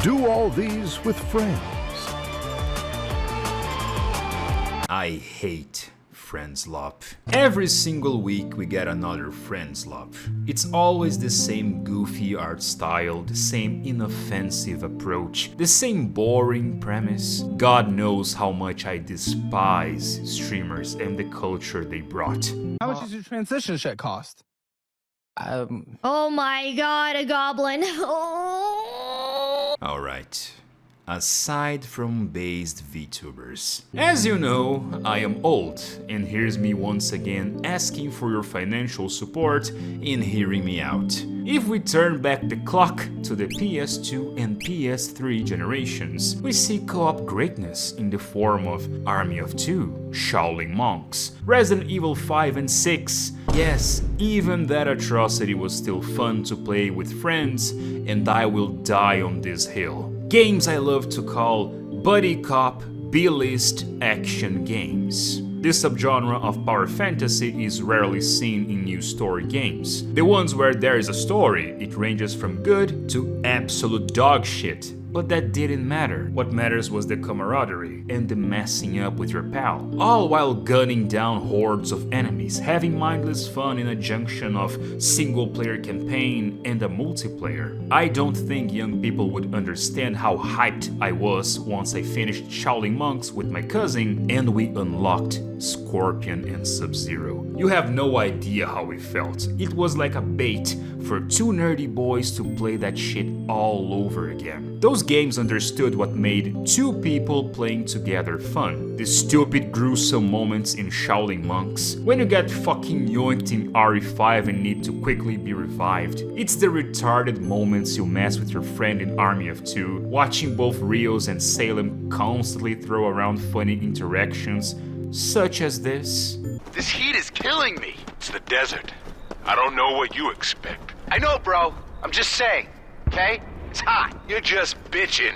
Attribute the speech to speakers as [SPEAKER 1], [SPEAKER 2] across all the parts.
[SPEAKER 1] Do all these with friends.
[SPEAKER 2] I hate Friendslop. Every single week we get another Friendslop. It's always the same goofy art style, the same inoffensive approach, the same boring premise. God knows how much I despise streamers and the culture they brought.
[SPEAKER 3] How much does your transition shit cost?
[SPEAKER 4] Oh my god, a goblin. Oh.
[SPEAKER 2] Alright. Aside from based VTubers. As you know, I am old, and here's me once again asking for your financial support in hearing me out. If we turn back the clock to the PS2 and PS3 generations, we see co-op greatness in the form of Army of Two, Shaolin Monks, Resident Evil 5 and 6. Yes, even that atrocity was still fun to play with friends, and I will die on this hill. Games I love to call buddy cop B-list action games. This subgenre of power fantasy is rarely seen in new story games. The ones where there is a story, it ranges from good to absolute dog shit. But that didn't matter. What matters was the camaraderie and the messing up with your pal. All while gunning down hordes of enemies, having mindless fun in a junction of single-player campaign and a multiplayer. I don't think young people would understand how hyped I was once I finished Shaolin Monks with my cousin and we unlocked Scorpion and Sub-Zero. You have no idea how it felt. It was like a bait for two nerdy boys to play that shit all over again. Those games understood what made two people playing together fun. The stupid gruesome moments in Shaolin Monks, when you get fucking yoinked in RE5 and need to quickly be revived. It's the retarded moments you mess with your friend in Army of Two, watching both Rios and Salem constantly throw around funny interactions, such as this.
[SPEAKER 5] This heat is killing me.
[SPEAKER 6] It's the desert. I don't know what you expect.
[SPEAKER 5] I know, bro. I'm just saying, okay? It's hot.
[SPEAKER 6] You're just bitching.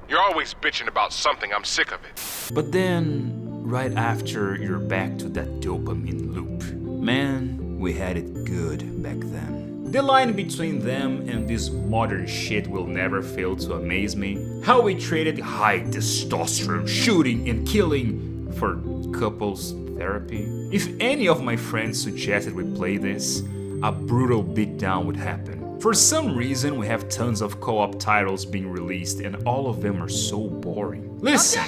[SPEAKER 6] You're always bitching about something. I'm sick of it.
[SPEAKER 2] But then, right after, you're back to that dopamine loop. Man, we had it good back then. The line between them and this modern shit will never fail to amaze me. How we traded high testosterone shooting and killing for couples therapy. If any of my friends suggested we play this, a brutal beatdown would happen. For some reason, we have tons of co-op titles being released and all of them are so boring. Listen,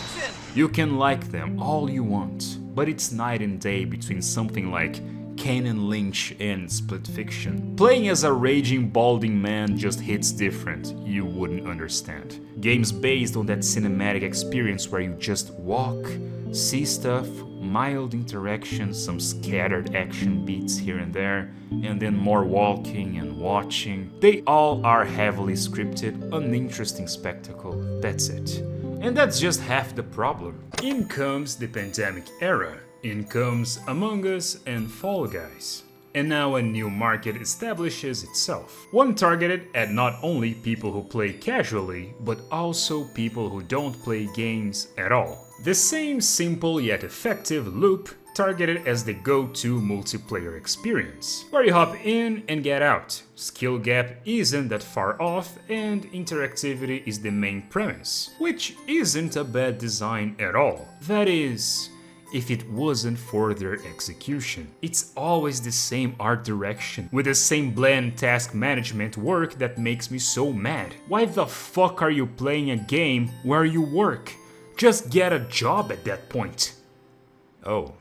[SPEAKER 2] you can like them all you want, but it's night and day between something like Kane and Lynch and Split Fiction. Playing as a raging balding man just hits different, you wouldn't understand. Games based on that cinematic experience where you just walk, see stuff, mild interactions, some scattered action beats here and there, and then more walking and watching. They all are heavily scripted, uninteresting spectacle, that's it. And that's just half the problem. In comes the pandemic era. In comes Among Us and Fall Guys. And now a new market establishes itself. One targeted at not only people who play casually, but also people who don't play games at all. The same simple yet effective loop targeted as the go-to multiplayer experience, where you hop in and get out. Skill gap isn't that far off and interactivity is the main premise, which isn't a bad design at all. That is, if it wasn't for their execution. It's always the same art direction, with the same bland task management work that makes me so mad. Why the fuck are you playing a game where you work? Just get a job at that point. Oh.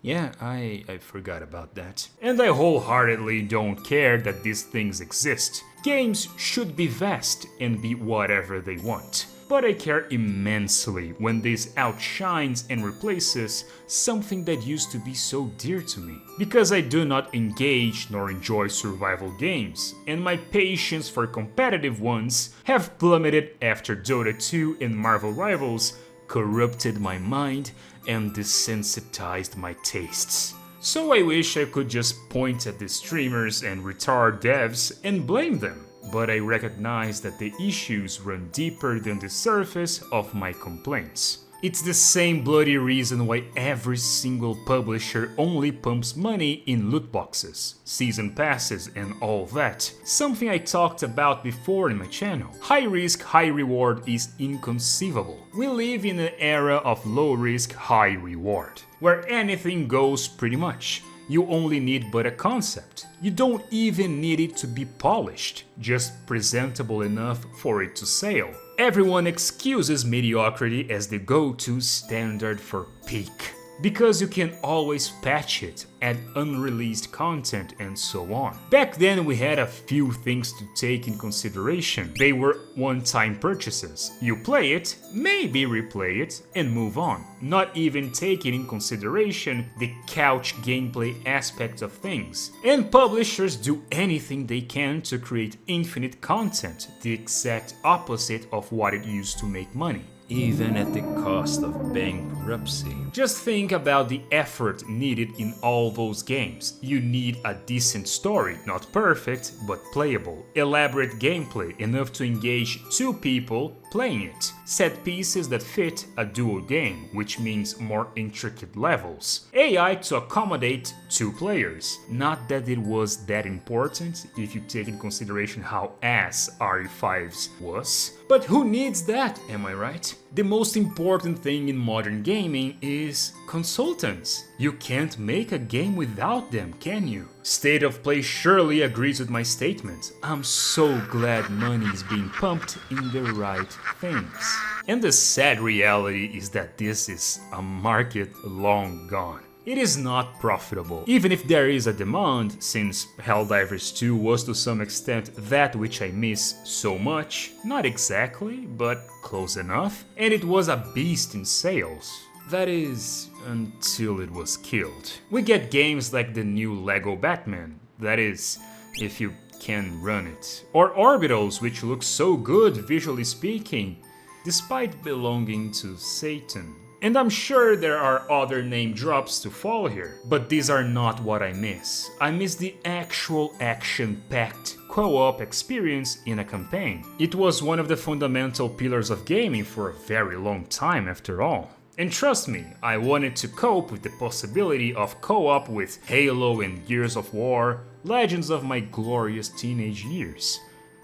[SPEAKER 2] Yeah, I forgot about that. And I wholeheartedly don't care that these things exist. Games should be vast and be whatever they want. But I care immensely when this outshines and replaces something that used to be so dear to me. Because I do not engage nor enjoy survival games, and my patience for competitive ones have plummeted after Dota 2 and Marvel Rivals corrupted my mind and desensitized my tastes. So I wish I could just point at the streamers and retard devs and blame them. But I recognize that the issues run deeper than the surface of my complaints. It's the same bloody reason why every single publisher only pumps money in loot boxes, season passes and all that. Something I talked about before in my channel. High risk, high reward is inconceivable. We live in an era of low risk, high reward, where anything goes pretty much. You only need but a concept. You don't even need it to be polished, just presentable enough for it to sail. Everyone excuses mediocrity as the go-to standard for peak, because you can always patch it, add unreleased content and so on. Back then we had a few things to take in consideration. They were one-time purchases. You play it, maybe replay it, and move on. Not even taking in consideration the couch gameplay aspect of things. And publishers do anything they can to create infinite content, the exact opposite of what it used to make money, even at the cost of bankruptcy. Just think about the effort needed in all those games. You need a decent story, not perfect, but playable. Elaborate gameplay, enough to engage two people playing it. Set pieces that fit a duo game, which means more intricate levels. AI to accommodate two players. Not that it was that important if you take in consideration how ass RE5's was. But who needs that, am I right? The most important thing in modern gaming is consultants. You can't make a game without them, can you? State of Play surely agrees with my statement. I'm so glad money is being pumped in the right things. And the sad reality is that this is a market long gone. It is not profitable, even if there is a demand, since Helldivers 2 was to some extent that which I miss so much. Not exactly, but close enough. And it was a beast in sales. That is, until it was killed. We get games like the new Lego Batman, that is, if you can run it. Or Orbitals, which looks so good visually speaking, despite belonging to Satan. And I'm sure there are other name drops to follow here, but these are not what I miss. I miss the actual action-packed co-op experience in a campaign. It was one of the fundamental pillars of gaming for a very long time after all. And trust me, I wanted to cope with the possibility of co-op with Halo and Gears of War, legends of my glorious teenage years.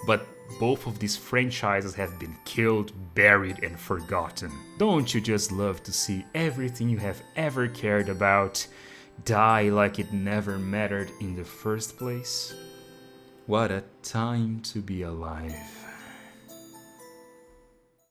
[SPEAKER 2] But both of these franchises have been killed, buried and forgotten. Don't you just love to see everything you have ever cared about die like it never mattered in the first place? What a time to be alive.